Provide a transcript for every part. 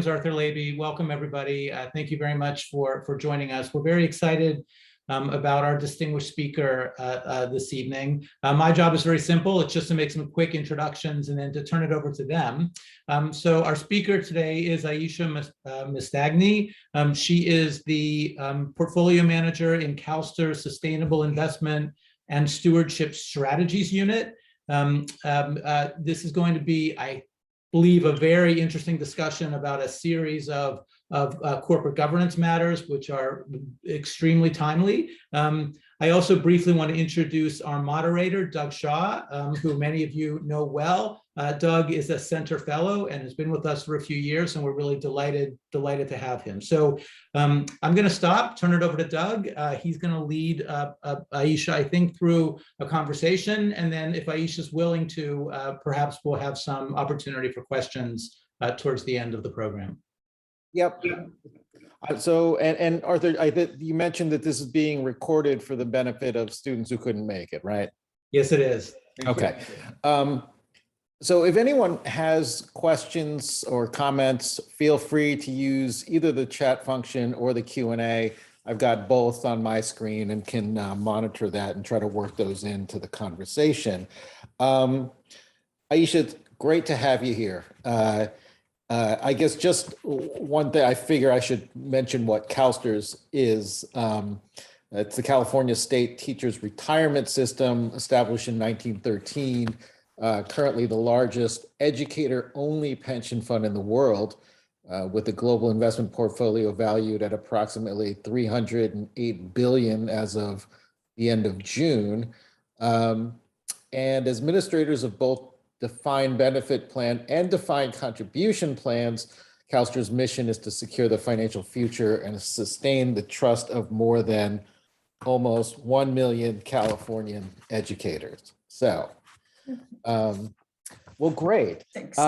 Arthur Levy. Welcome, everybody. Thank you very much for joining us. We're very excited about our distinguished speaker this evening. My job is very simple. It's just to make some quick introductions and then to turn it over to them. So our speaker today is Aeisha Mastagni. She is the portfolio manager in Calstrs Sustainable Investment and Stewardship Strategies Unit. This is going to be, I believe, a very interesting discussion about a series of corporate governance matters, which are extremely timely. I also briefly want to introduce our moderator, Doug Shaw, who many of you know well. Doug is a Center Fellow and has been with us for a few years, and we're really delighted to have him. So I'm going to stop, turn it over to Doug. He's going to lead Aeisha, I think, through a conversation, and then if Aisha's willing to, perhaps we'll have some opportunity for questions towards the end of the program. Yep. So, and Arthur, you mentioned that this is being recorded for the benefit of students who couldn't make it, right? Yes, it is. Okay. So if anyone has questions or comments, feel free to use either the chat function or the Q&A. I've got both on my screen and can monitor that and try to work those into the conversation. Aeisha, it's great to have you here. I guess just one thing, I figure I should mention what Calstrs is. It's the California State Teachers Retirement System, established in 1913, currently the largest educator-only pension fund in the world, with a global investment portfolio valued at approximately $308 billion as of the end of June. And as administrators of both defined benefit plan and defined contribution plans, Calstrs' mission is to secure the financial future and sustain the trust of more than almost 1 million Californian educators. So, well, great. Thanks,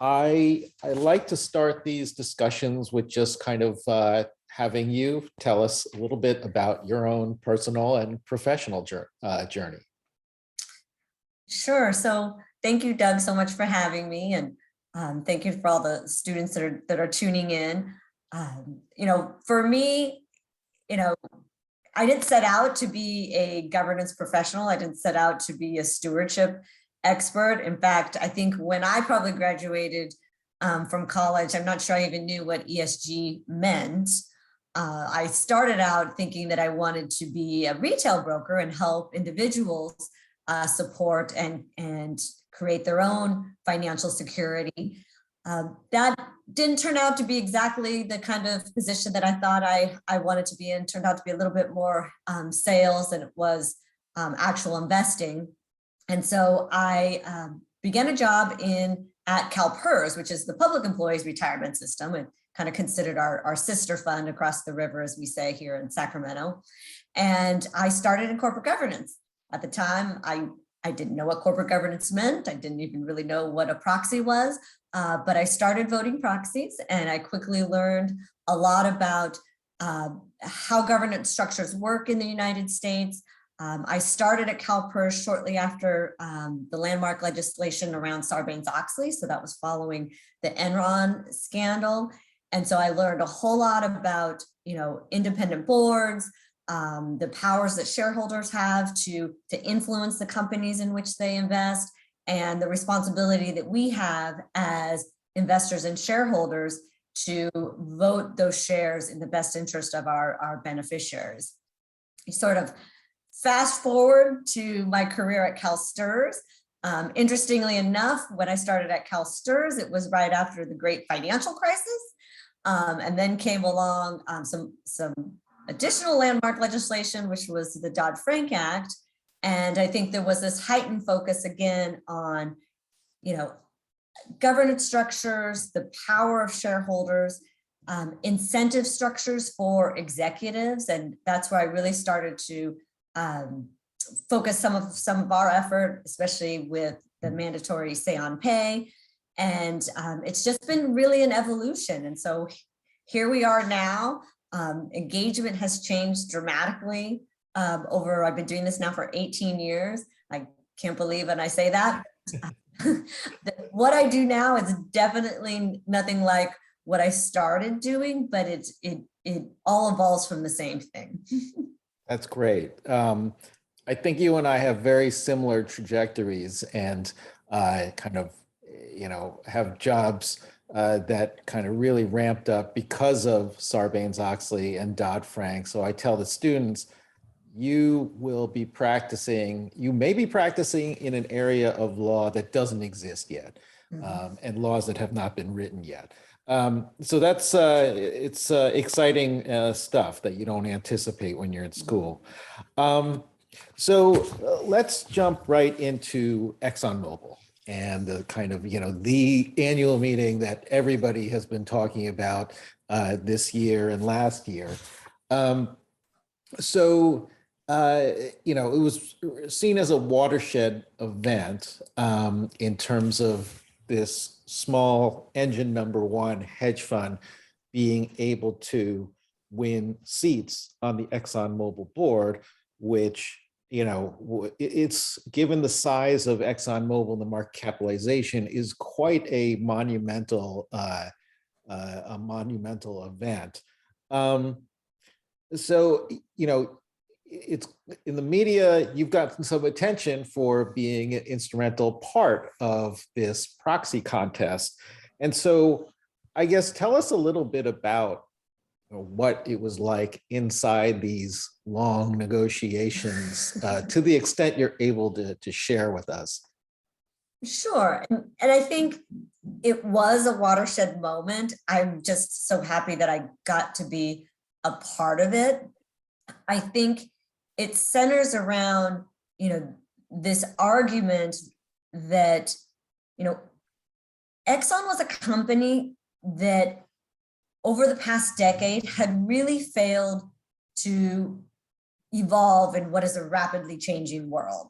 I like to start these discussions with just kind of having you tell us a little bit about your own personal and professional journey. Sure. So thank you, Doug, so much for having me, and thank you for all the students that are tuning in. For me, I didn't set out to be a governance professional. I didn't set out to be a stewardship expert. In fact, I think when I probably graduated from college, I'm not sure I even knew what ESG meant. I started out thinking that I wanted to be a retail broker and help individuals support and create their own financial security. That didn't turn out to be exactly the kind of position that I thought I wanted to be in. Turned out to be a little bit more sales than it was actual investing. And so I began a job at CalPERS, which is the Public Employees Retirement System, and kind of considered our sister fund across the river, as we say here in Sacramento. And I started in corporate governance. At the time, I didn't know what corporate governance meant. I didn't even really know what a proxy was, but I started voting proxies, and I quickly learned a lot about how governance structures work in the United States. I started at CalPERS shortly after the landmark legislation around Sarbanes-Oxley, so that was following the Enron scandal. And so I learned a whole lot about, independent boards, the powers that shareholders have to influence the companies in which they invest, and the responsibility that we have as investors and shareholders to vote those shares in the best interest of our beneficiaries. You sort of fast forward to my career at Calstrs. Interestingly enough, when I started at Calstrs, it was right after the great financial crisis, and then came along some additional landmark legislation, which was the Dodd-Frank Act. And I think there was this heightened focus again on, governance structures, the power of shareholders, incentive structures for executives. And that's where I really started to focus some of our effort, especially with the mandatory say-on pay. And it's just been really an evolution. And so here we are now. Engagement has changed dramatically I've been doing this now for 18 years. I can't believe when I say that. what I do now is definitely nothing like what I started doing, but it all evolves from the same thing. That's great. I think you and I have very similar trajectories and kind of, have jobs that kind of really ramped up because of Sarbanes-Oxley and Dodd-Frank. So I tell the students, you may be practicing in an area of law that doesn't exist yet, and laws that have not been written yet. So that's it's exciting stuff that you don't anticipate when you're in school. So let's jump right into ExxonMobil and the kind of, the annual meeting that everybody has been talking about this year and last year. It was seen as a watershed event in terms of this small engine number one hedge fund being able to win seats on the ExxonMobil board, which, it's given the size of ExxonMobil and the market capitalization is quite a monumental event. It's in the media, you've gotten some attention for being an instrumental part of this proxy contest. And so I guess tell us a little bit about what it was like inside these long negotiations to the extent you're able to share with us. Sure. And I think it was a watershed moment. I'm just so happy that I got to be a part of it. I think it centers around, this argument that, Exxon was a company that over the past decade had really failed to evolve in what is a rapidly changing world.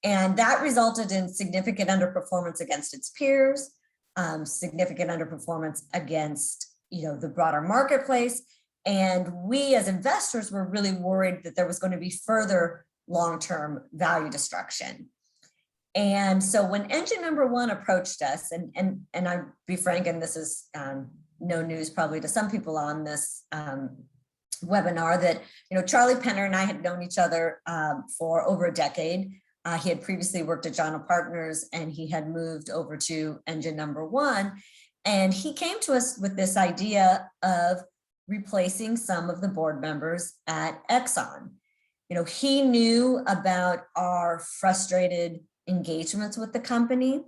And that resulted in significant underperformance against its peers, significant underperformance against, the broader marketplace. And we as investors were really worried that there was going to be further long-term value destruction. And so when engine number one approached us, and I'll be frank, and this is no news probably to some people on this webinar, that Charlie Penner and I had known each other for over a decade. He had previously worked at John Partners, and he had moved over to engine number one. And he came to us with this idea of replacing some of the board members at Exxon. He knew about our frustrated engagements with the company.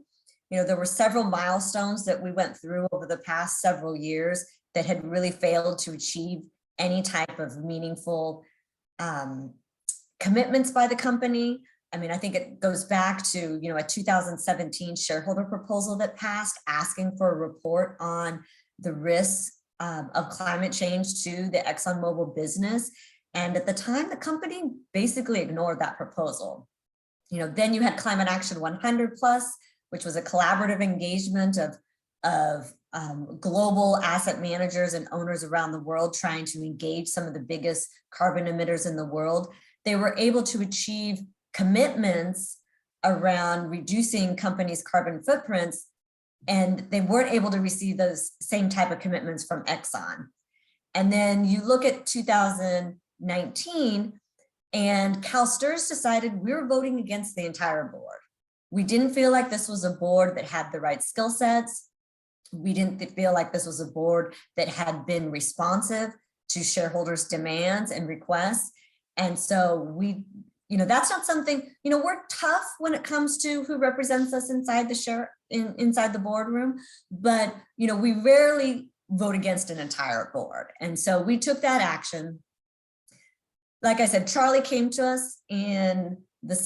There were several milestones that we went through over the past several years that had really failed to achieve any type of meaningful commitments by the company. I think it goes back to, a 2017 shareholder proposal that passed asking for a report on the risks of climate change to the ExxonMobil business. And at the time, the company basically ignored that proposal. Then you had Climate Action 100 Plus, which was a collaborative engagement of global asset managers and owners around the world trying to engage some of the biggest carbon emitters in the world. They were able to achieve commitments around reducing companies' carbon footprints, and they weren't able to receive those same type of commitments from Exxon. And then you look at 2019, and Calstrs decided we were voting against the entire board. We didn't feel like this was a board that had the right skill sets. We didn't feel like this was a board that had been responsive to shareholders' demands and requests. And so that's not something, we're tough when it comes to who represents us inside the boardroom, but, we rarely vote against an entire board. And so we took that action. Like I said, Charlie came to us in the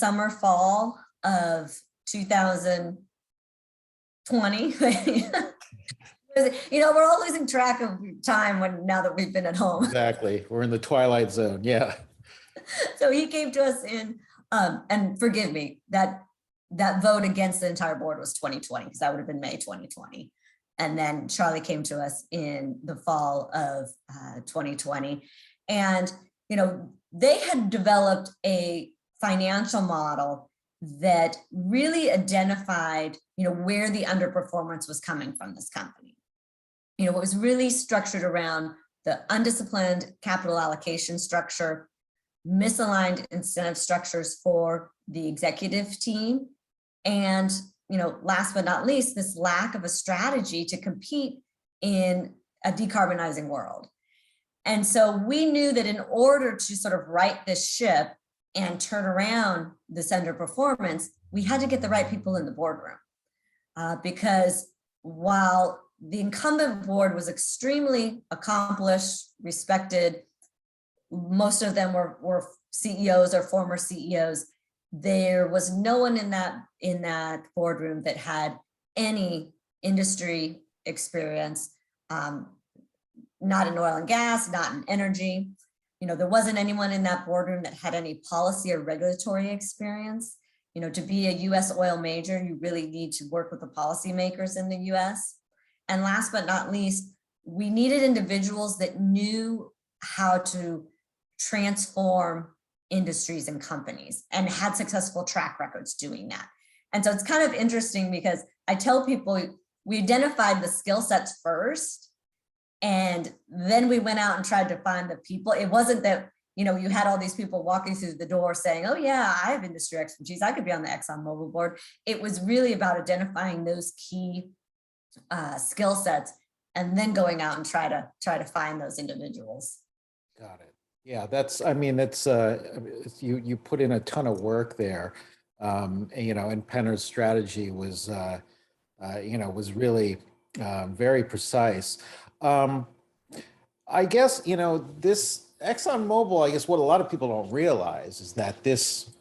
fall of 2020. We're all losing track of time now that we've been at home. Exactly. We're in the twilight zone. Yeah. So he came to us and forgive me, that vote against the entire board was 2020, because that would have been May 2020. And then Charlie came to us in the fall of 2020. And, they had developed a financial model that really identified, where the underperformance was coming from this company. It was really structured around the undisciplined capital allocation structure, misaligned incentive structures for the executive team, and last but not least, this lack of a strategy to compete in a decarbonizing world. And so we knew that in order to sort of right this ship and turn around this underperformance, we had to get the right people in the boardroom. Because while the incumbent board was extremely accomplished, respected, most of them were CEOs or former CEOs, there was no one in that boardroom that had any industry experience, not in oil and gas, not in energy. There wasn't anyone in that boardroom that had any policy or regulatory experience. To be a US oil major, you really need to work with the policymakers in the US. And last but not least, we needed individuals that knew how to transform industries and companies and had successful track records doing that. And so it's kind of interesting because I tell people we identified the skill sets first, and then we went out and tried to find the people. It wasn't that, you had all these people walking through the door saying, oh yeah, I have industry expertise, I could be on the ExxonMobil board. It was really about identifying those key skill sets and then going out and try to find those individuals. Got it. Yeah, it's you put in a ton of work there, and Penner's strategy was, was really very precise. I guess, this ExxonMobil, I guess what a lot of people don't realize is that this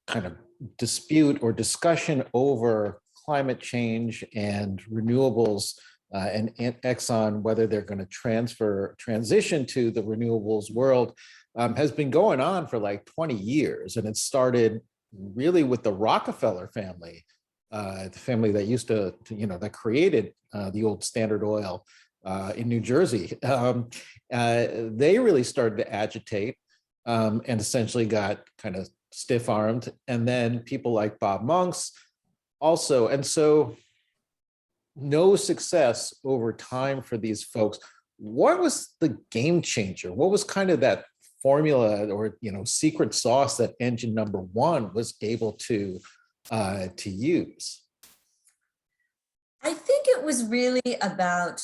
kind of dispute or discussion over climate change and renewables and Exxon, whether they're going to transition to the renewables world, has been going on for like 20 years. And it started really with the Rockefeller family, the family that used to that created the old Standard Oil in New Jersey. They really started to agitate and essentially got kind of stiff-armed. And then people like Bob Monks also. And so no success over time for these folks. What was the game changer? What was kind of that formula or secret sauce that engine number one was able to use? I think it was really about,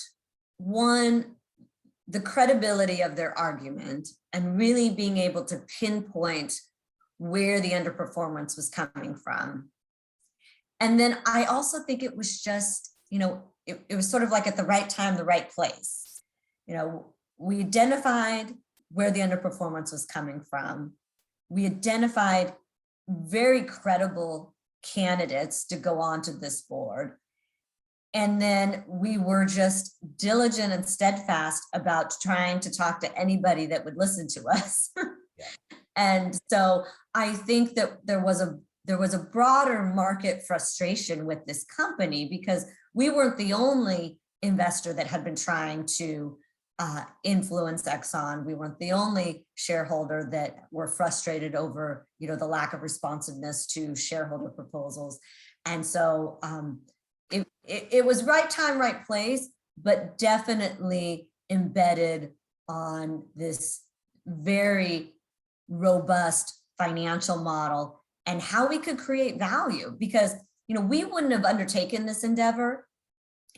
one, the credibility of their argument and really being able to pinpoint where the underperformance was coming from. And then I also think it was just, it was sort of like at the right time, the right place. We identified where the underperformance was coming from. We identified very credible candidates to go onto this board. And then we were just diligent and steadfast about trying to talk to anybody that would listen to us. Yeah. And so I think that there was a broader market frustration with this company because we weren't the only investor that had been trying to influence Exxon. We weren't the only shareholder that were frustrated over, the lack of responsiveness to shareholder proposals. And so it was right time, right place, but definitely embedded on this very robust financial model and how we could create value. Because, we wouldn't have undertaken this endeavor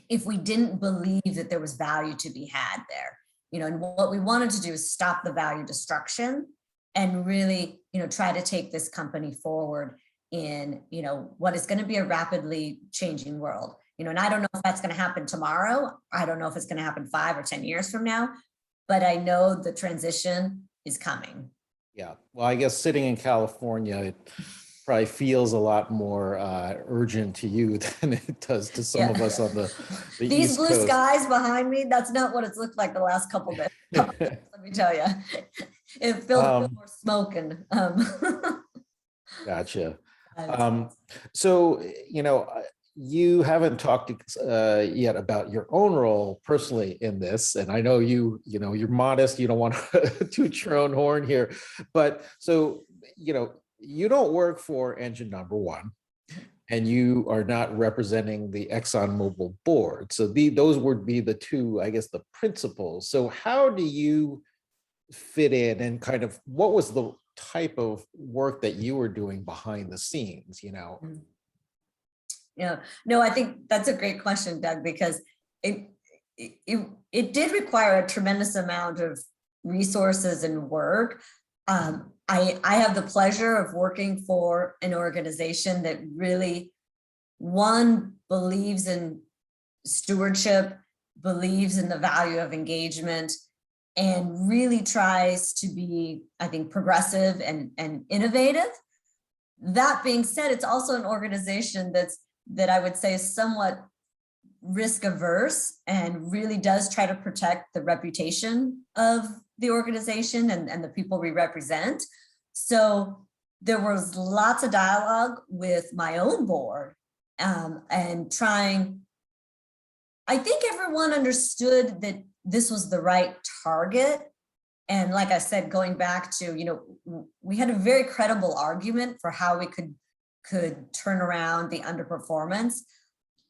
if we didn't believe that there was value to be had there. And what we wanted to do is stop the value destruction and really, try to take this company forward in, what is going to be a rapidly changing world. And I don't know if that's going to happen tomorrow. I don't know if it's going to happen 5 or 10 years from now, but I know the transition is coming. Yeah. Well, I guess sitting in California, it probably feels a lot more urgent to you than it does to some of us on the These East blue Coast. skies behind me, that's not what it's looked like the last couple days. Let me tell you. It feels more smoke and Gotcha. So, you haven't talked yet about your own role personally in this, and I know you're modest. You don't want to toot your own horn here, but so you don't work for engine number one, and you are not representing the ExxonMobil board. So those would be the two, I guess, the principles. So how do you fit in, and kind of what was the type of work that you were doing behind the scenes, you know? Yeah, no, I think that's a great question, Doug, because it did require a tremendous amount of resources and work. I have the pleasure of working for an organization that really, one, believes in stewardship, believes in the value of engagement, and really tries to be, I think, progressive and innovative. That being said, it's also an organization that I would say is somewhat risk averse and really does try to protect the reputation of the organization and the people we represent. So there was lots of dialogue with my own board and trying, I think everyone understood that this was the right target. And like I said, going back to, you know, we had a very credible argument for how we could turn around the underperformance.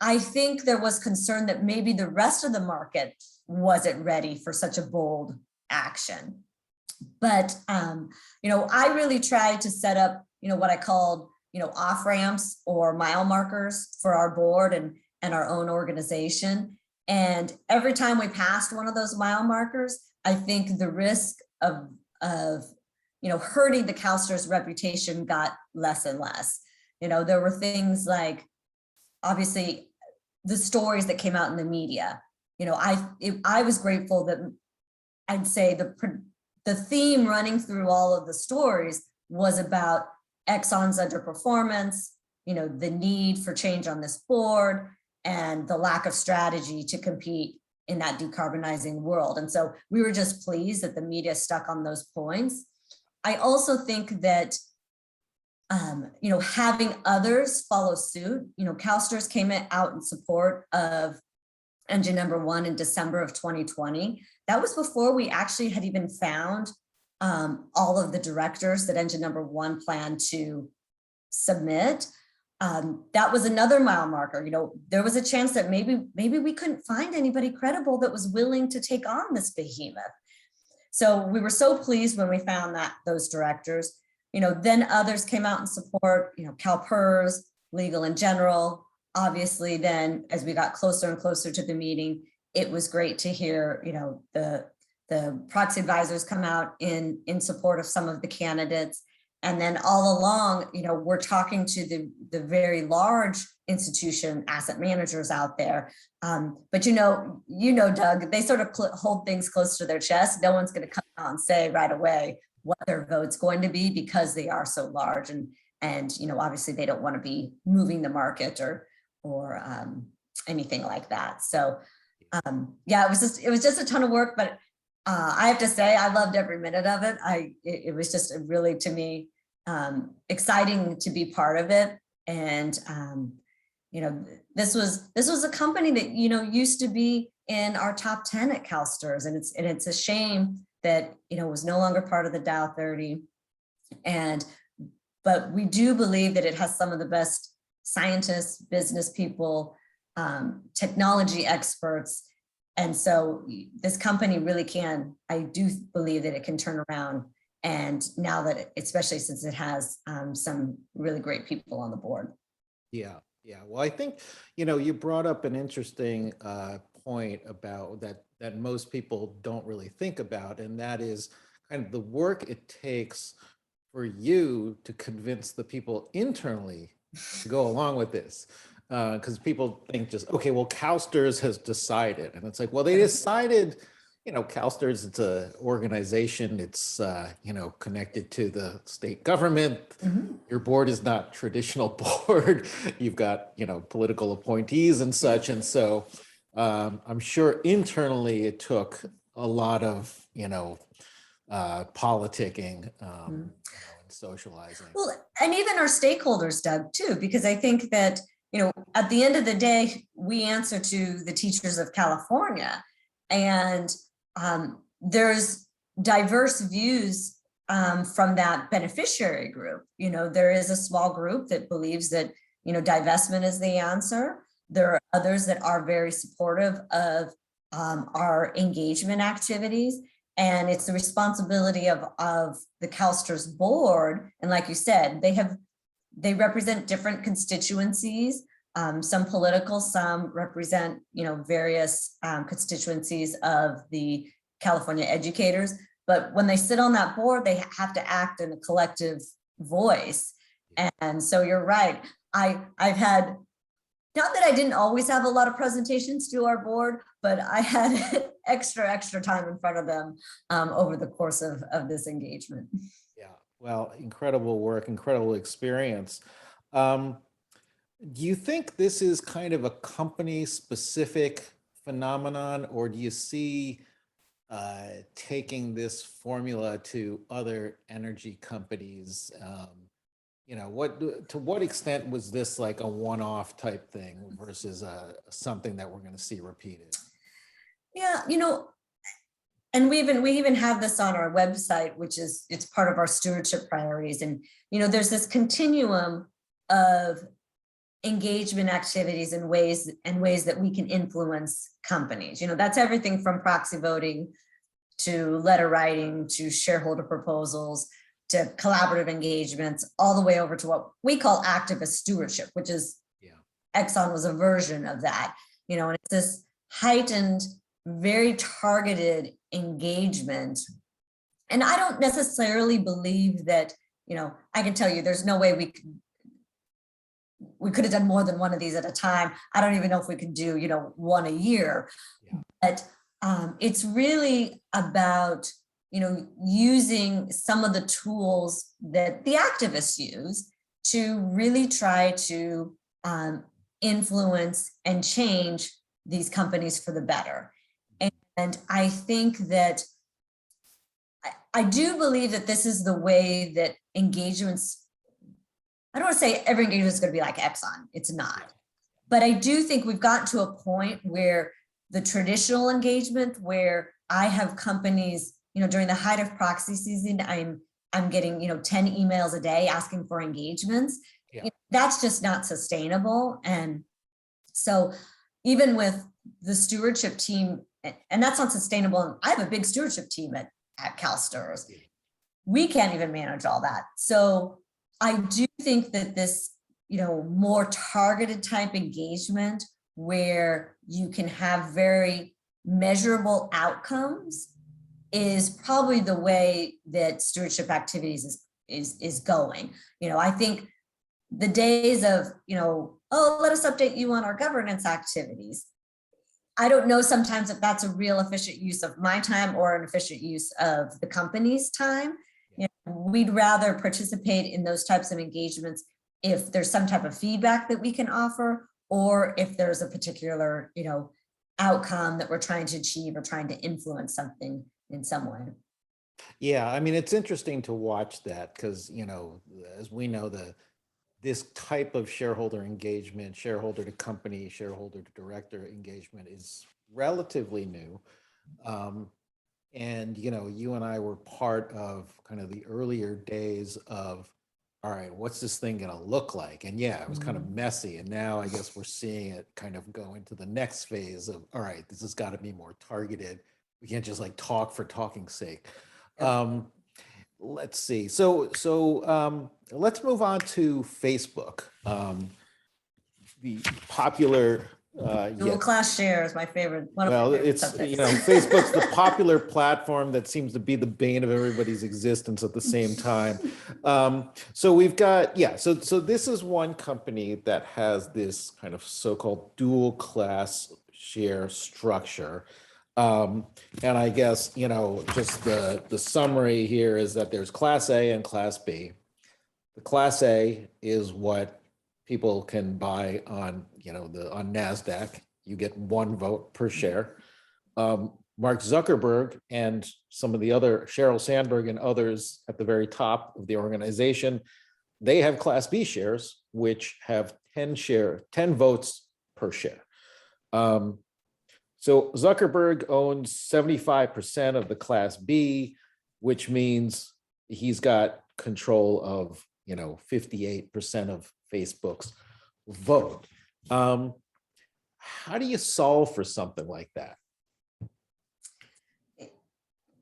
I think there was concern that maybe the rest of the market wasn't ready for such a bold action. But, you know, I really tried to set up, you know, what I called, you know, off ramps or mile markers for our board and our own organization. And every time we passed one of those mile markers, I think the risk of you know, hurting the Calstrs reputation got less and less. You know, there were things like, obviously, the stories that came out in the media. You know, I was grateful that I'd say the theme running through all of the stories was about Exxon's underperformance, you know, the need for change on this board, and the lack of strategy to compete in that decarbonizing world. And so we were just pleased that the media stuck on those points. I also think that, you know, having others follow suit, you know, Calstrs came out in support of engine number one in December of 2020. That was before we actually had even found all of the directors that engine number one planned to submit. That was another mile marker. You know, there was a chance that maybe we couldn't find anybody credible that was willing to take on this behemoth. So we were so pleased when we found those directors. You know, then others came out in support, you know, CalPERS, Legal in General. Obviously, then as we got closer and closer to the meeting, it was great to hear, you know, the proxy advisors come out in support of some of the candidates. And then all along, you know, we're talking to the very large institution asset managers out there. But you know, Doug, they sort of hold things close to their chest. No one's going to come out and say right away what their vote's going to be because they are so large, and you know, obviously they don't want to be moving the market or anything like that. So yeah, it was just a ton of work, but I have to say I loved every minute of it. It was just really, to me, exciting to be part of it. And you know, this was a company that, you know, used to be in our top 10 at Calstrs, and it's a shame that, you know, was no longer part of the Dow 30. But we do believe that it has some of the best scientists, business people, technology experts. And so this company really can, I do believe that it can turn around. And now that, especially since it has some really great people on the board. Yeah. Well, I think, you know, you brought up an interesting point about that most people don't really think about, and that is kind of the work it takes for you to convince the people internally to go along with this. Because people think just, okay, well, Calstrs has decided. And it's like, well, they decided, you know, Calstrs, it's an organization, it's, you know, connected to the state government. Mm-hmm. Your board is not traditional board. You've got, you know, political appointees and such. And so I'm sure internally it took a lot of, you know, politicking and socializing. Well, and even our stakeholders, Doug, too, because I think that, you know, at the end of the day, we answer to the teachers of California, and there's diverse views from that beneficiary group. There is a small group that believes that, divestment is the answer. There are others that are very supportive of our engagement activities. And it's the responsibility of the Calstrs board. And like you said, they represent different constituencies, some political, some represent, various constituencies of the California educators. But when they sit on that board, they have to act in a collective voice. And so you're right. I've had, not that I didn't always have a lot of presentations to our board, but I had extra time in front of them over the course of this engagement. Yeah, well, incredible work, incredible experience. Do you think this is kind of a company specific phenomenon, or do you see taking this formula to other energy companies? To what extent was this like a one-off type thing versus something that we're going to see repeated? Yeah, and we even have this on our website, it's part of our stewardship priorities. And, there's this continuum of engagement activities and ways that we can influence companies. That's everything from proxy voting to letter writing to shareholder proposals to collaborative engagements, all the way over to what we call activist stewardship, which is Exxon was a version of that. And it's this heightened, very targeted engagement. And I don't necessarily believe that, I can tell you there's no way we could have done more than one of these at a time. I don't even know if we could do, one a year. But it's really about, using some of the tools that the activists use to really try to influence and change these companies for the better. And I think that I do believe that this is the way that engagements, I don't want to say every engagement is going to be like Exxon. It's not. But I do think we've gotten to a point where the traditional engagement, where I have companies, during the height of proxy season, I'm getting, 10 emails a day asking for engagements. That's just not sustainable. And so even with the stewardship team, and that's not sustainable. I have a big stewardship team at Calstrs. We can't even manage all that. So I do think that this, more targeted type engagement where you can have very measurable outcomes is probably the way that stewardship activities is going. I think the days of, oh, let us update you on our governance activities. I don't know sometimes if that's a real efficient use of my time or an efficient use of the company's time. We'd rather participate in those types of engagements if there's some type of feedback that we can offer, or if there's a particular, outcome that we're trying to achieve or trying to influence something in some way. Yeah, I mean, it's interesting to watch that because, as we know, this type of shareholder engagement, shareholder to company, shareholder to director engagement is relatively new. And, you and I were part of kind of the earlier days of, all right, what's this thing going to look like? And yeah, it was kind of messy. And now I guess we're seeing it kind of go into the next phase of, all right, this has got to be more targeted. We can't just like talk for talking's sake. Let's see. So let's move on to Facebook. The popular Dual class share is my favorite. Well, it's Facebook's the popular platform that seems to be the bane of everybody's existence at the same time. So we've got so this is one company that has this kind of so-called dual class share structure. And I guess, just the summary here is that there's Class A and Class B. The Class A is what people can buy on, on NASDAQ. You get 1 vote per share. Mark Zuckerberg and some of the other, Sheryl Sandberg and others at the very top of the organization, they have Class B shares, which have 10 votes per share. So Zuckerberg owns 75% of the Class B, which means, he's got control of, 58% of Facebook's vote. How do you solve for something like that?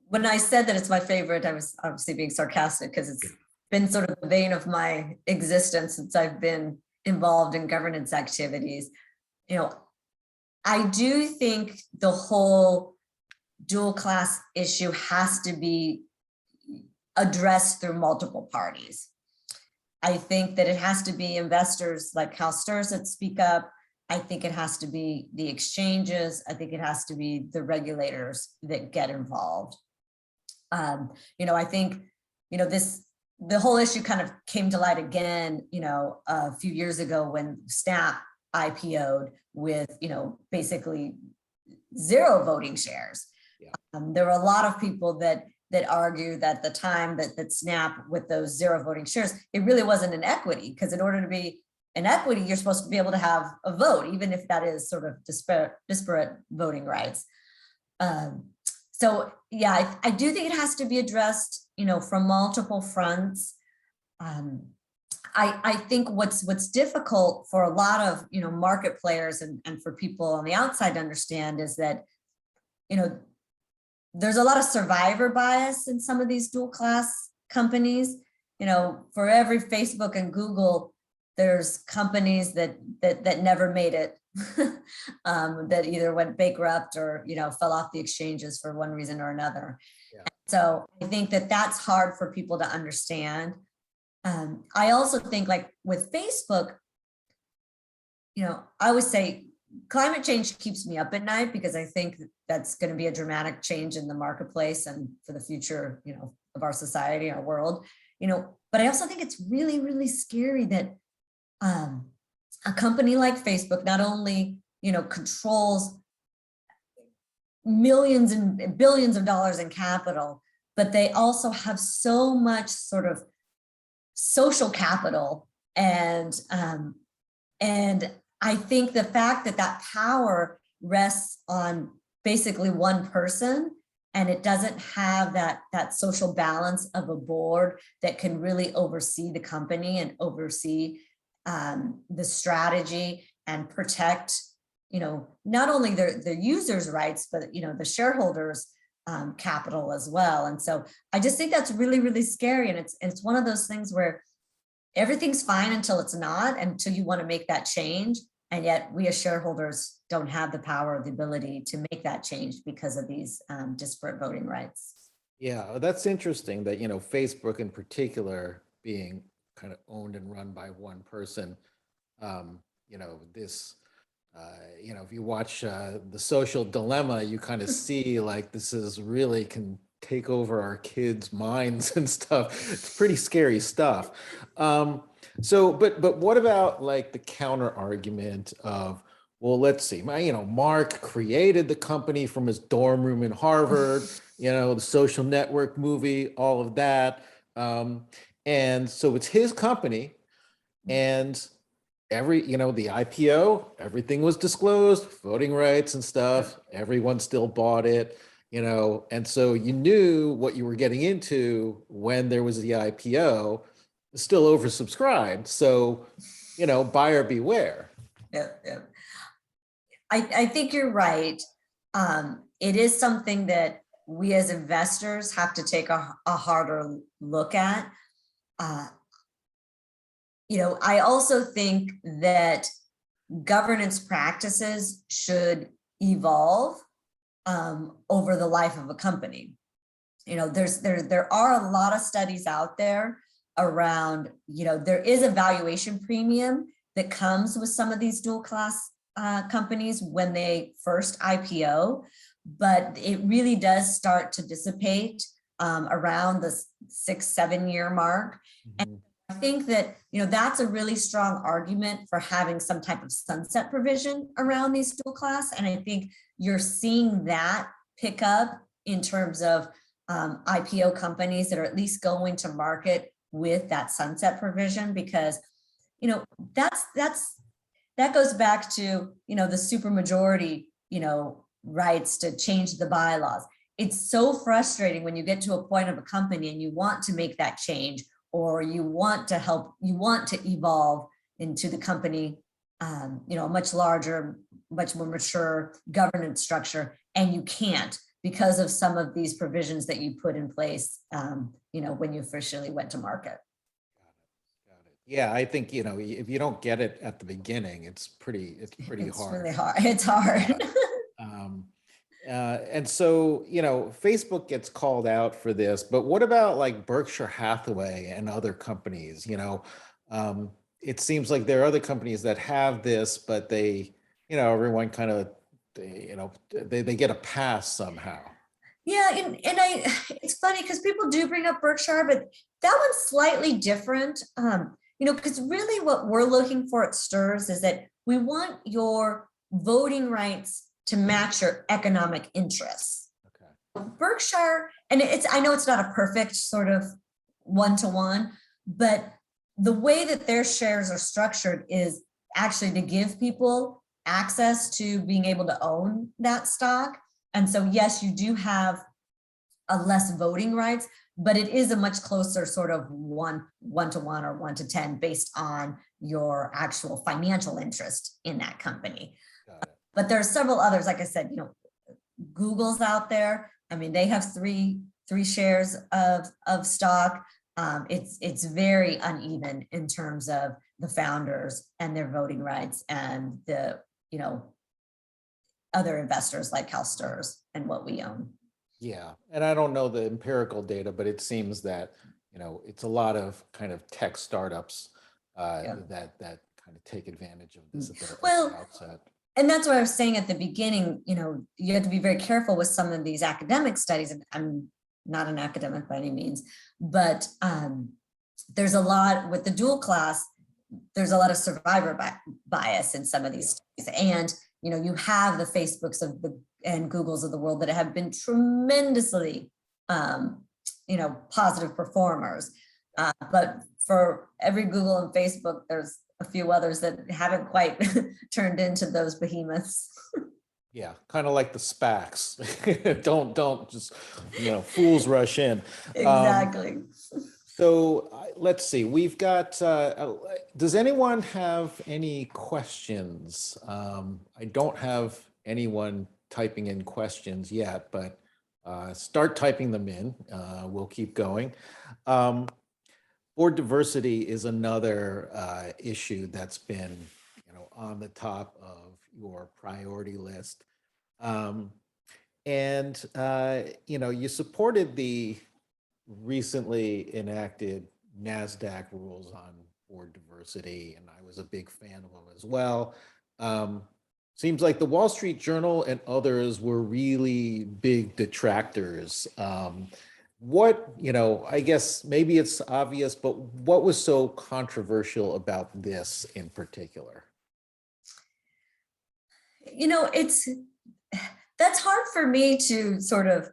When I said that it's my favorite, I was obviously being sarcastic because it's been sort of the vein of my existence since I've been involved in governance activities. I do think the whole dual class issue has to be addressed through multiple parties. I think that it has to be investors like Calstrs that speak up. I think it has to be the exchanges. I think it has to be the regulators that get involved. I think, the whole issue kind of came to light again, a few years ago when Snap IPO'd with, basically 0 voting shares. Yeah. There were a lot of people that argue that the time that Snap with those 0 voting shares, it really wasn't an equity, because in order to be an equity, you're supposed to be able to have a vote, even if that is sort of disparate voting rights. So yeah, I do think it has to be addressed, from multiple fronts. I think what's difficult for a lot of, market players and for people on the outside to understand is that, there's a lot of survivor bias in some of these dual class companies. For every Facebook and Google, there's companies that never made it, that either went bankrupt or, fell off the exchanges for one reason or another. Yeah. So I think that that's hard for people to understand. I also think, like with Facebook, I would say climate change keeps me up at night, because I think that's going to be a dramatic change in the marketplace and for the future, of our society, our world, but I also think it's really, really scary that a company like Facebook not only, controls millions and billions of dollars in capital, but they also have so much sort of social capital. And I think the fact that power rests on basically one person, and it doesn't have that social balance of a board that can really oversee the company and oversee the strategy and protect, not only the users' rights, but, the shareholders' capital as well. And so I just think that's really, really scary. And it's one of those things where everything's fine until it's not, until you want to make that change. And yet we as shareholders don't have the power or the ability to make that change because of these disparate voting rights. Yeah, that's interesting that, Facebook in particular being kind of owned and run by one person. If you watch The Social Dilemma, you kind of see like this is really can take over our kids' minds and stuff. It's pretty scary stuff. But what about like the counter argument of, well, let's see, Mark created the company from his dorm room in Harvard, the Social Network movie, all of that. And so it's his company, and the IPO, everything was disclosed, voting rights and stuff, everyone still bought it, and so you knew what you were getting into when there was the IPO, still oversubscribed. So, buyer beware. Yeah. I think you're right. It is something that we as investors have to take a harder look at. I also think that governance practices should evolve over the life of a company. There are a lot of studies out there around, there is a valuation premium that comes with some of these dual class companies when they first IPO, but it really does start to dissipate around the 6-7 year mark. Mm-hmm. And I think that, that's a really strong argument for having some type of sunset provision around these dual class. And I think you're seeing that pick up in terms of IPO companies that are at least going to market with that sunset provision, because, that goes back to, the supermajority, rights to change the bylaws. it's so frustrating when you get to a point of a company and you want to make that change, or you want to help, you want to evolve into the company, you know, a much larger, much more mature governance structure, and you can't because of some of these provisions that you put in place, you know, when you officially went to market. Got it. Yeah, I think, you know, if you don't get it at the beginning, it's pretty It's hard. really hard. It's hard. And so, you know, Facebook gets called out for this, but what about like Berkshire Hathaway and other companies? You know, it seems like there are other companies that have this, but they, you know, everyone kind of, you know, they get a pass somehow. Yeah, and it's funny because people do bring up Berkshire, but that one's slightly different. You know, because really what we're looking for at STRS is that we want your voting rights to match your economic interests. Okay. Berkshire, and I know it's not a perfect sort of one-to-one, but the way that their shares are structured is actually to give people access to being able to own that stock. And so, yes, you do have a less voting rights, but it is a much closer sort of one-to-one or 1-to-10 based on your actual financial interest in that company. But there are several others, like I said, you know, Google's out there. I mean, they have three shares of stock. It's very uneven in terms of the founders and their voting rights and the, you know, other investors like Calstrs and what we own. Yeah, and I don't know the empirical data, but it seems that, you know, it's a lot of kind of tech startups that kind of take advantage of this at the outset. And that's what I was saying at the beginning, you know, you have to be very careful with some of these academic studies. And I'm not an academic by any means, but there's a lot with the dual class, there's a lot of survivor bias in some of these studies. And, you know, you have the Facebooks of and Googles of the world that have been tremendously, you know, positive performers. But for every Google and Facebook, there's a few others that haven't quite turned into those behemoths. Yeah, kind of like the SPACs. don't just, you know, fools rush in. Exactly. So let's see, we've got, does anyone have any questions? I don't have anyone typing in questions yet, but start typing them in. We'll keep going. Board diversity is another issue that's been, you know, on the top of your priority list. You know, you supported the recently enacted NASDAQ rules on board diversity, and I was a big fan of them as well. Seems like the Wall Street Journal and others were really big detractors. What, you know, I guess maybe it's obvious, but what was so controversial about this in particular? You know, that's hard for me to sort of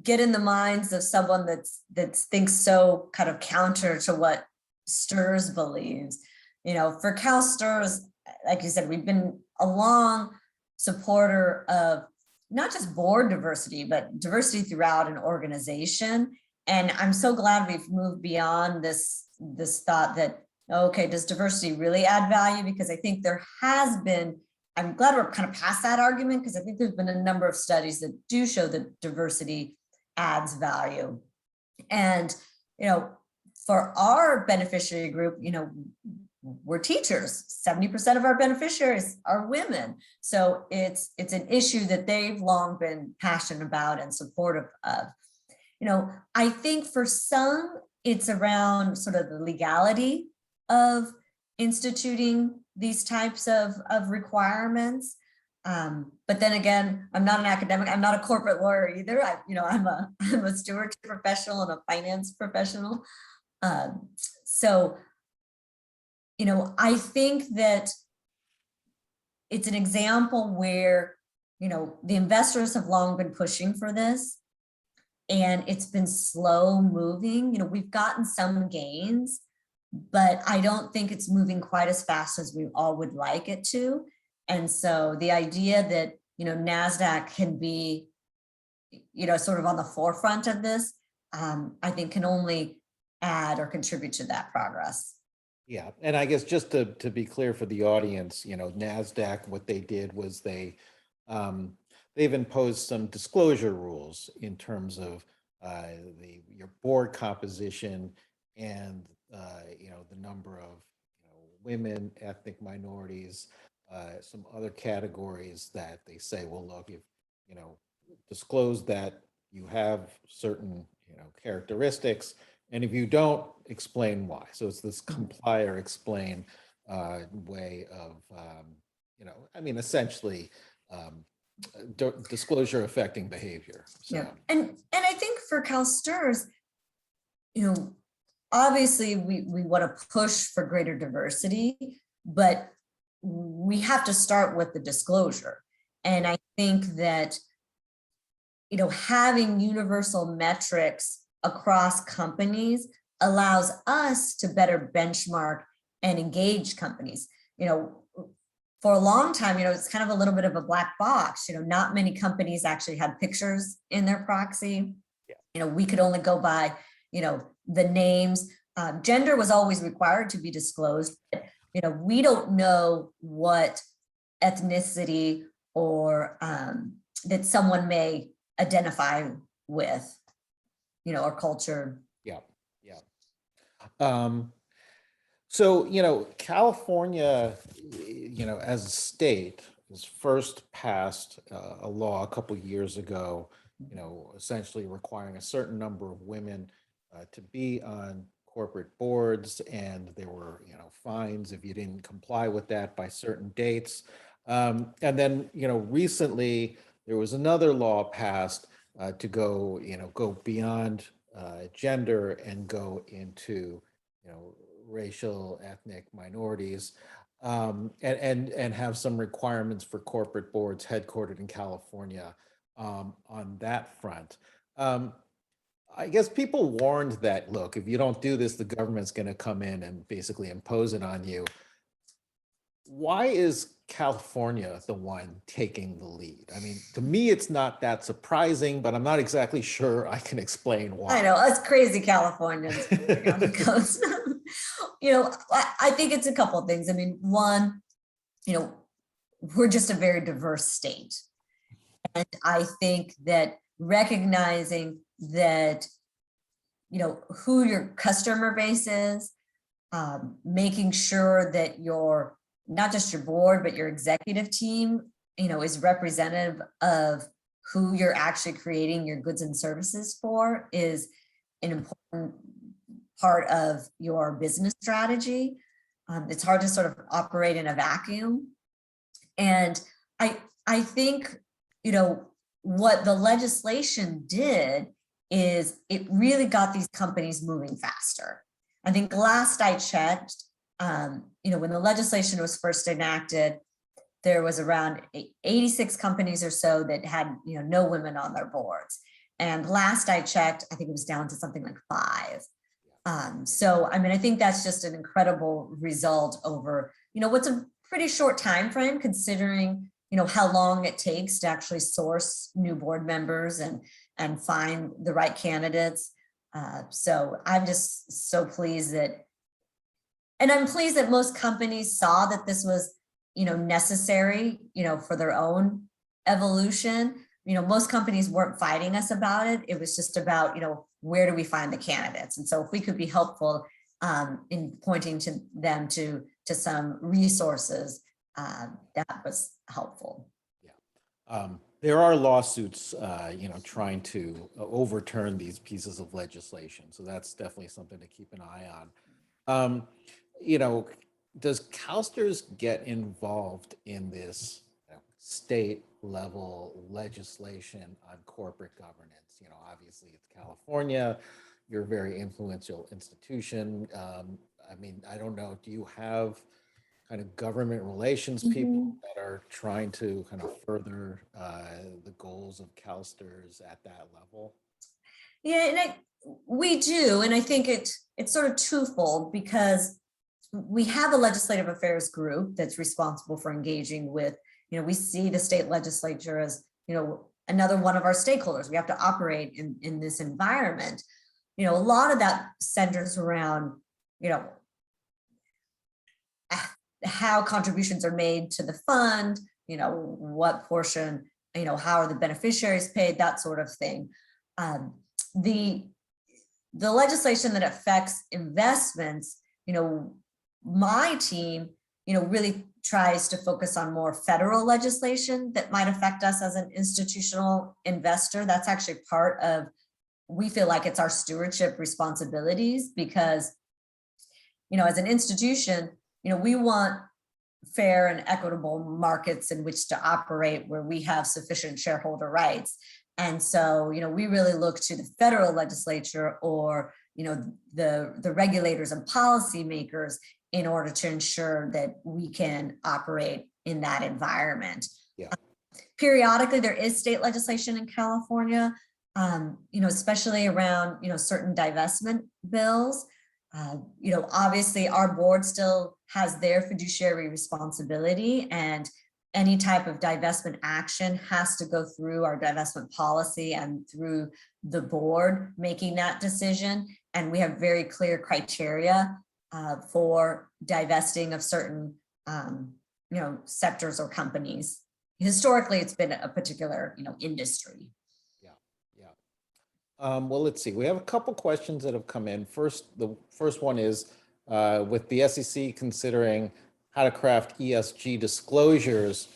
get in the minds of someone that thinks so kind of counter to what STRS believes. You know, for Calstrs, like you said, we've been a long supporter of not just board diversity, but diversity throughout an organization. And I'm so glad we've moved beyond this thought that, okay, does diversity really add value? Because I think there has been, I'm glad we're kind of past that argument, because I think there's been a number of studies that do show that diversity adds value. And, you know, for our beneficiary group, you know, we're teachers. 70% of our beneficiaries are women. So it's an issue that they've long been passionate about and supportive of. You know, I think for some, it's around sort of the legality of instituting these types of requirements. But then again, I'm not an academic. I'm not a corporate lawyer either. I'm a stewardship professional and a finance professional. So, you know, I think that it's an example where, you know, the investors have long been pushing for this, and it's been slow moving. You know, we've gotten some gains, but I don't think it's moving quite as fast as we all would like it to. And so the idea that, you know, NASDAQ can be sort of on the forefront of this, I think can only add or contribute to that progress. Yeah, and I guess just to be clear for the audience, NASDAQ, what they did was they've imposed some disclosure rules in terms of your board composition and the number of women, ethnic minorities, some other categories that they say, well, look, if disclose that you have certain characteristics, and if you don't, explain why. So it's this comply or explain way of essentially disclosure affecting behavior. So. Yeah, and I think for Calstrs, obviously we want to push for greater diversity, but we have to start with the disclosure. And I think that having universal metrics across companies allows us to better benchmark and engage companies. For a long time, it's kind of a little bit of a black box. Not many companies actually had pictures in their proxy. Yeah. We could only go by, the names. Gender was always required to be disclosed. But, we don't know what ethnicity or that someone may identify with, or culture. Yeah, yeah. So, California, as a state, was first passed a law a couple of years ago, essentially requiring a certain number of women to be on corporate boards, and there were, fines if you didn't comply with that by certain dates. And then, recently there was another law passed to go beyond gender and go into, racial, ethnic minorities, and have some requirements for corporate boards headquartered in California on that front. I guess people warned that, look, if you don't do this, the government's going to come in and basically impose it on you. Why is California the one taking the lead? I mean, to me, it's not that surprising, but I'm not exactly sure I can explain why. I know, us crazy Californians on the coast. I think it's a couple of things. I mean, one, we're just a very diverse state. And I think that recognizing that, who your customer base is, making sure that your, not just your board, but your executive team, is representative of who you're actually creating your goods and services for is an important part of your business strategy. It's hard to sort of operate in a vacuum. And I think, what the legislation did is it really got these companies moving faster. I think last I checked, when the legislation was first enacted, there was around 86 companies or so that had, no women on their boards. And last I checked, I think it was down to something like 5. So, I think that's just an incredible result over, what's a pretty short time frame considering, how long it takes to actually source new board members and find the right candidates. So I'm just so pleased that, and I'm pleased that most companies saw that this was, necessary, for their own evolution. Most companies weren't fighting us about it. It was just about, where do we find the candidates? And so if we could be helpful in pointing to them to some resources, that was helpful. Yeah. There are lawsuits, trying to overturn these pieces of legislation. So that's definitely something to keep an eye on. Does Calstrs get involved in this state level legislation on corporate governance? Obviously it's California, you're a very influential institution. I don't know, do you have kind of government relations people that are trying to kind of further the goals of Calstrs at that level? Yeah, and we do, and I think it's sort of twofold because we have a legislative affairs group that's responsible for engaging with, we see the state legislature as, another one of our stakeholders. We have to operate in this environment. A lot of that centers around, how contributions are made to the fund, what portion, how are the beneficiaries paid, that sort of thing. The legislation that affects investments, my team, really tries to focus on more federal legislation that might affect us as an institutional investor. That's actually part of, we feel like it's our stewardship responsibilities because, as an institution, we want fair and equitable markets in which to operate where we have sufficient shareholder rights. And so, we really look to the federal legislature or, the regulators and policymakers in order to ensure that we can operate in that environment. Yeah. Periodically, there is state legislation in California, especially around, certain divestment bills. Obviously our board still has their fiduciary responsibility, and any type of divestment action has to go through our divestment policy and through the board making that decision. And we have very clear criteria for divesting of certain, sectors or companies. Historically, it's been a particular, industry. Well, let's see. We have a couple questions that have come in. The first one is with the SEC considering how to craft ESG disclosures,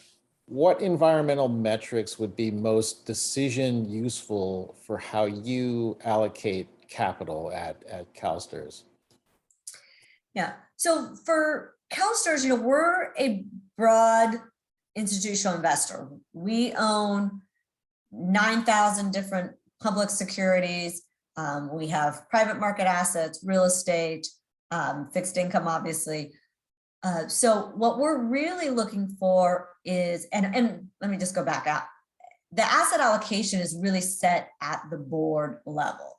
what environmental metrics would be most decision useful for how you allocate capital at Calstrs? Yeah. So for Calstrs, we're a broad institutional investor. We own 9,000 different public securities. We have private market assets, real estate, fixed income, obviously. So what we're really looking for is, and let me just go back out. The asset allocation is really set at the board level.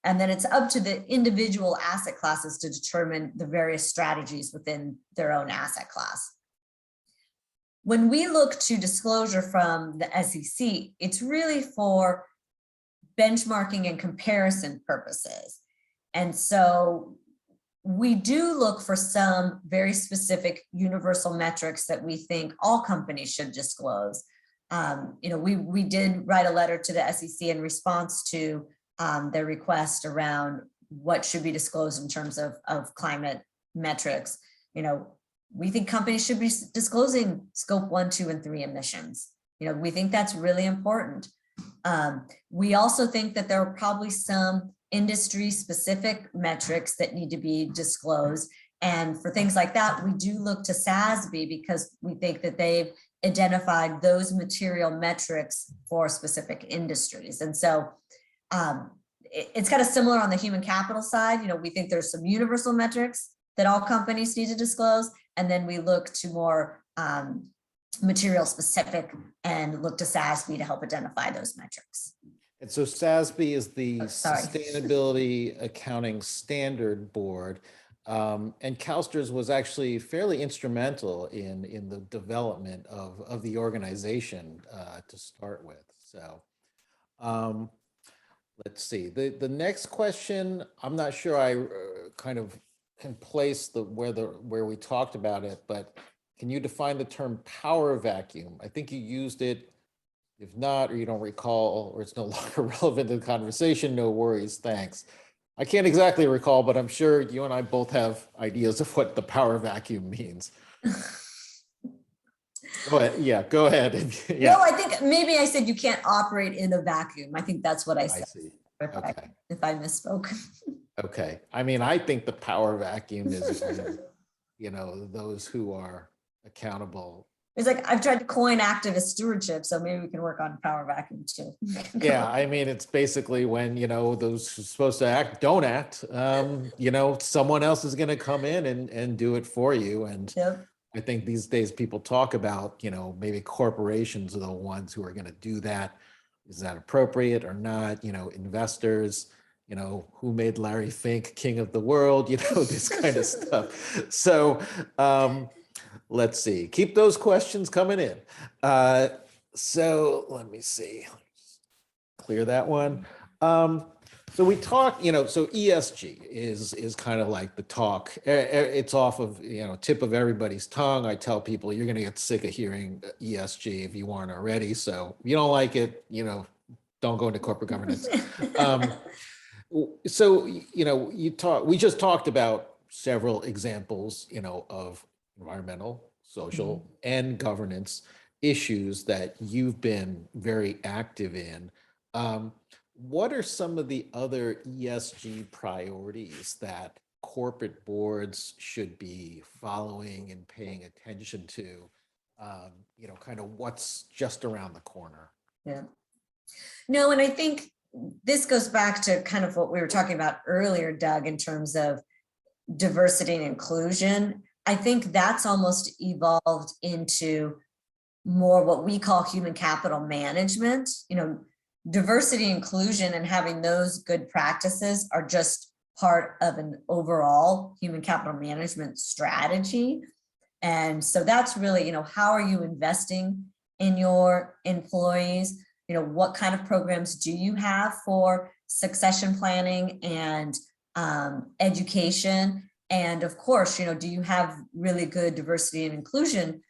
And then it's up to the individual asset classes to determine the various strategies within their own asset class. When we look to disclosure from the SEC, it's really for benchmarking and comparison purposes. And so we do look for some very specific universal metrics that we think all companies should disclose. We did write a letter to the SEC in response to their request around what should be disclosed in terms of climate metrics. We think companies should be disclosing scope 1, 2, and 3 emissions. We think that's really important. We also think that there are probably some industry specific metrics that need to be disclosed. And for things like that, we do look to SASB because we think that they've identified those material metrics for specific industries. And so it's kind of similar on the human capital side. We think there's some universal metrics that all companies need to disclose. And then we look to more material specific and look to SASB to help identify those metrics. And so SASB is the Sustainability Accounting Standard Board. And Calstrs was actually fairly instrumental in the development of the organization to start with. So let's see. The next question, I'm not sure I kind of can place where we talked about it, but can you define the term power vacuum? I think you used it. If not, or you don't recall, or it's no longer relevant to the conversation, no worries, thanks. I can't exactly recall, but I'm sure you and I both have ideas of what the power vacuum means. Go ahead. Yeah, go ahead. Yeah. No, I think maybe I said you can't operate in a vacuum. I think that's what I said. I see. If I misspoke. Okay. I mean, I think the power vacuum is, those who are accountable. It's like, I've tried to coin activist stewardship, so maybe we can work on power vacuum too. Yeah, I mean, it's basically when, those who are supposed to act, don't act, someone else is going to come in and do it for you. And Yep. I think these days people talk about, maybe corporations are the ones who are going to do that. Is that appropriate or not? Investors, who made Larry Fink king of the world, this kind of stuff. So, let's see, keep those questions coming in. So let me see, clear that one. So we talk, so ESG is kind of like the talk. It's off of, tip of everybody's tongue. I tell people you're going to get sick of hearing ESG if you aren't already. So if you don't like it, don't go into corporate governance. So, we just talked about several examples, of environmental, social, and governance issues that you've been very active in. What are some of the other ESG priorities that corporate boards should be following and paying attention to? Kind of what's just around the corner. Yeah. No, and I think this goes back to kind of what we were talking about earlier, Doug, in terms of diversity and inclusion. I think that's almost evolved into more what we call human capital management. Diversity, inclusion, and having those good practices are just part of an overall human capital management strategy. And so that's really, how are you investing in your employees? What kind of programs do you have for succession planning and education? And of course, do you have really good diversity and inclusion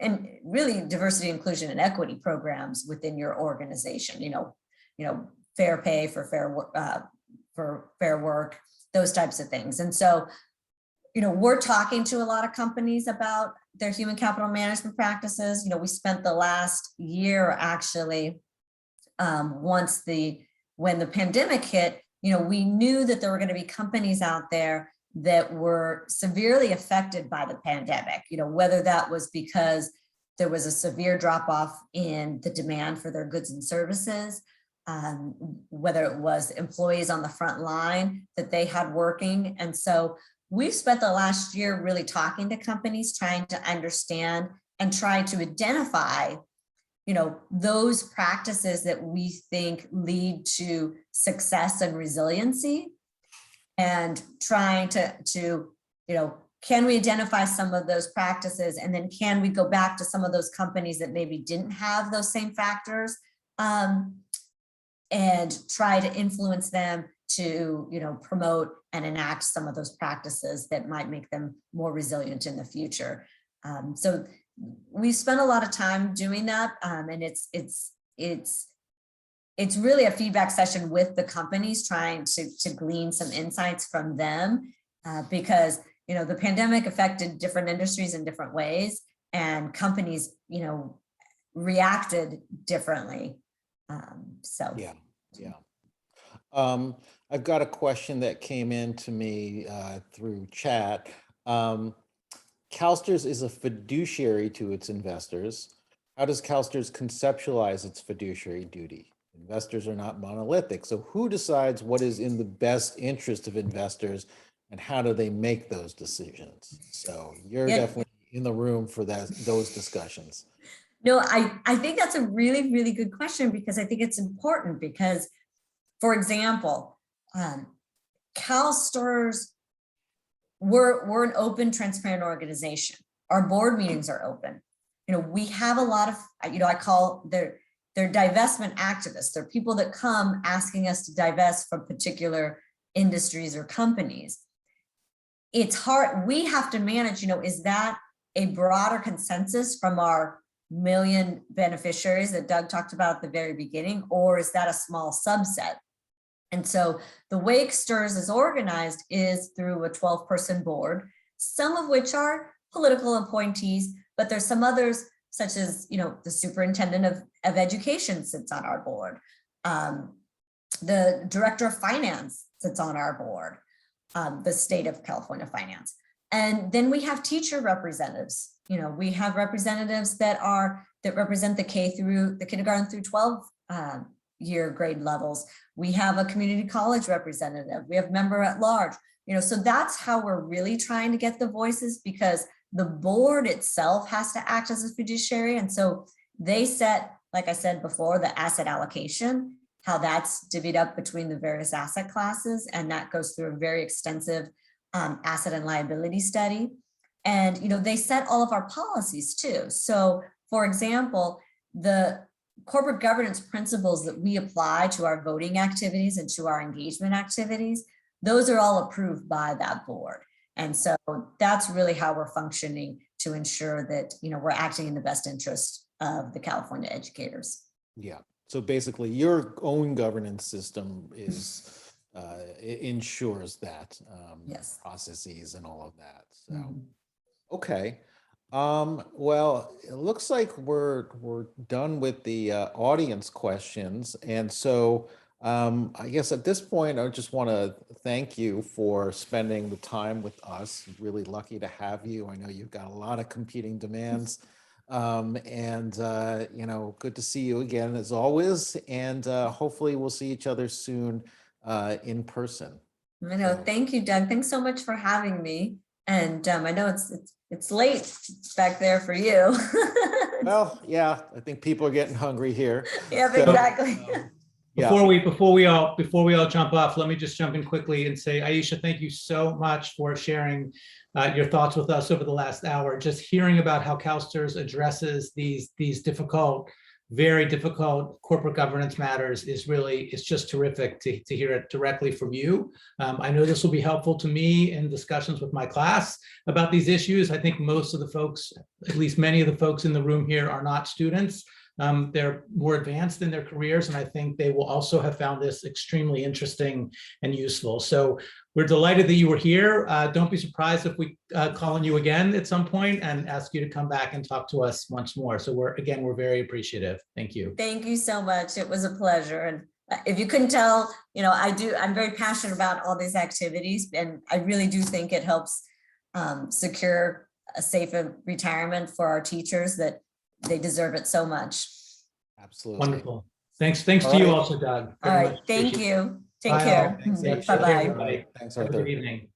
and really diversity, inclusion, and equity programs within your organization? Fair pay for fair work, those types of things. And so, we're talking to a lot of companies about their human capital management practices. We spent the last year actually, when the pandemic hit, we knew that there were going to be companies out there that were severely affected by the pandemic, whether that was because there was a severe drop off in the demand for their goods and services, whether it was employees on the front line that they had working. And so we've spent the last year really talking to companies, trying to understand and try to identify, those practices that we think lead to success and resiliency, and trying to can we identify some of those practices, and then can we go back to some of those companies that maybe didn't have those same factors, and try to influence them to promote and enact some of those practices that might make them more resilient in the future. So we spent a lot of time doing that, and it's really a feedback session with the companies, trying to glean some insights from them, because the pandemic affected different industries in different ways, and companies reacted differently. So yeah. I've got a question that came in to me through chat. Calstrs is a fiduciary to its investors. How does Calstrs conceptualize its fiduciary duty? Investors are not monolithic. So who decides what is in the best interest of investors, and how do they make those decisions? So you're definitely in the room for those discussions. No, I think that's a really, really good question, because I think it's important because, for example, Calstrs, we're an open, transparent organization. Our board meetings are open. We have a lot of, I call they're divestment activists. They're people that come asking us to divest from particular industries or companies. It's hard. We have to manage, is that a broader consensus from our million beneficiaries that Doug talked about at the very beginning, or is that a small subset? And so the way Calstrs is organized is through a 12-person board, some of which are political appointees, but there's some others, such as, the superintendent of education sits on our board. The director of finance sits on our board, the state of California finance. And then we have teacher representatives. We have representatives that represent the kindergarten through 12 year grade levels. We have a community college representative. We have member at large. So that's how we're really trying to get the voices, because the board itself has to act as a fiduciary. And so they set, like I said before, the asset allocation, how that's divvied up between the various asset classes. And that goes through a very extensive asset and liability study. And, they set all of our policies too. So for example, the corporate governance principles that we apply to our voting activities and to our engagement activities, those are all approved by that board. And so that's really how we're functioning to ensure that, we're acting in the best interest of the California educators. Yeah. So basically your own governance system is, ensures that, Yes. processes and all of that. So, Mhm. okay. Well, it looks like we're done with the audience questions. And so I guess at this point, I just want to thank you for spending the time with us. Really lucky to have you. I know you've got a lot of competing demands. And good to see you again as always. And hopefully we'll see each other soon in person. I know. So- Thank you, Doug. Thanks so much for having me. And I know it's late back there for you. Well, yeah, I think people are getting hungry here. Yeah, So, exactly. Yeah. Before we all jump off, let me just jump in quickly and say, Aeisha, thank you so much for sharing your thoughts with us over the last hour. Just hearing about how Calstrs addresses these difficult, very difficult corporate governance matters it's just terrific to hear it directly from you. I know this will be helpful to me in discussions with my class about these issues. I think most of the folks, at least many of the folks in the room here, are not students. They're more advanced in their careers, and I think they will also have found this extremely interesting and useful. So we're delighted that you were here. Don't be surprised if we call on you again at some point and ask you to come back and talk to us once more. So we're very appreciative. Thank you. Thank you so much. It was a pleasure. And if you couldn't tell, I'm very passionate about all these activities, and I really do think it helps secure a safe retirement for our teachers, that they deserve it so much. Absolutely. Wonderful. Thanks All to you right. also, Doug. All Very right. much Thank appreciate it. you. Take Bye all. care. Thanks, Aeisha. Bye-bye. Everybody. Thanks, Have a Arthur. good evening.